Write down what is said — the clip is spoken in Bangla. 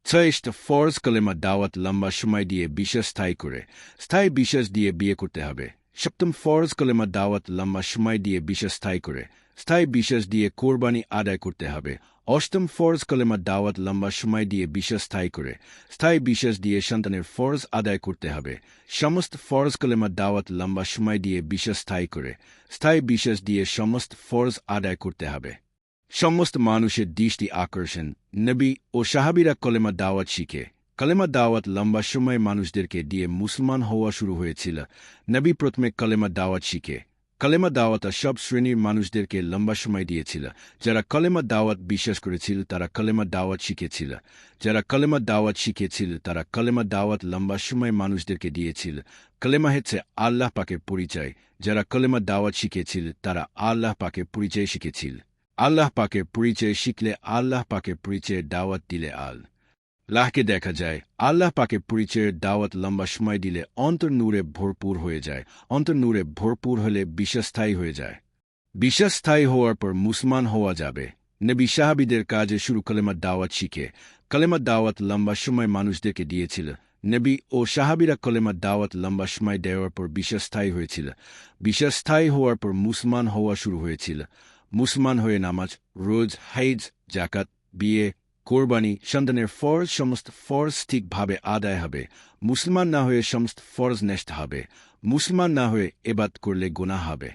6 ফরজ কলেমা দাওয়াত লম্বা সময় দিয়ে বিশ্বাস স্থায়ী করে স্থায়ী বিশ্বাস দিয়ে বিয়ে করতে হবে। 7 ফরজ কলেমা দাওয়াত লম্বা সময় দিয়ে বিশ্বাস স্থায়ী করে স্থায়ী বিশ্বাস দিয়ে কোরবানি আদায় করতে হবে। 8 ফরজ কলেমা দাওয়াত লম্বা সময় দিয়ে বিশ্বাস স্থায়ী করে স্থায়ী বিশ্বাস দিয়ে সন্তানের ফরজ আদায় করতে হবে। সমস্ত ফরজ কলেমা দাওয়াত লম্বা সময় দিয়ে বিশ্বাস স্থায়ী করে স্থায়ী বিশ্বাস দিয়ে সমস্ত ফরজ আদায় করতে হবে। সমস্ত মানুষের দৃষ্টি আকর্ষণ নবী ও সাহাবীরা কলেমা দাওয়াত শিখে কলেমা দাওয়াত লম্বা সময় মানুষদেরকে দিয়ে মুসলমান হওয়া শুরু হয়েছিল। নবী প্রথমে কলেমা দাওয়াত শিখে কলেমা দাওয়াত সব শ্রেণীর মানুষদেরকে লম্বা সময় দিয়েছিল। যারা কলেমা দাওয়াত বিশ্বাস করেছিল তারা কলেমা দাওয়াত শিখেছিল। যারা কলেমা দাওয়াত শিখেছিল তারা কলেমা দাওয়াত লম্বা সময় মানুষদেরকে দিয়েছিল। কলেমা হচ্ছে আল্লাহ পাকের পরিচয়। যারা কলেমা দাওয়াত শিখেছিল তারা আল্লাহ পাকের পরিচয় শিখেছিল। আল্লাহ পাকের পরিচয় শিখলে আল্লাহ পাকের পরিচয়ের দাওয়াত দিলে আল্লাহকে দেখা যায়। আল্লাহ পাকের পরিচয়ের দাওয়াত লম্বা সময় দিলে অন্তর নূরে ভরপুর হয়ে যায়। অন্তর নূরে ভরপুর হলে বিশ্বাস স্থায়ী হয়ে যায়। বিশ্বাস স্থায়ী হওয়ার পর মুসলমান হওয়া যাবে। নবী সাহাবীদের কাজে শুরু কলেমা দাওয়াত শিখে কলেমা দাওয়াত লম্বা সময় মানুষদেরকে দিয়েছিল। নবী ও সাহাবীরা কলেমা দাওয়াত লম্বা সময় দেওয়ার পর বিশ্বাস স্থায়ী হয়েছিল। বিশ্বাস স্থায়ী হওয়ার পর মুসলমান হওয়া শুরু হয়েছিল। মুসলমান হয়ে নামাজ, রোজ, হাইজ, জাকাত, বিয়ে, কোরবানি, সন্তানের ফরজ সমস্ত ফরজ ঠিকভাবে আদায় হবে। মুসলমান না হয়ে সমস্ত ফরজ নষ্ট হবে। মুসলমান না হয়ে ইবাদত করলে গুনাহ হবে।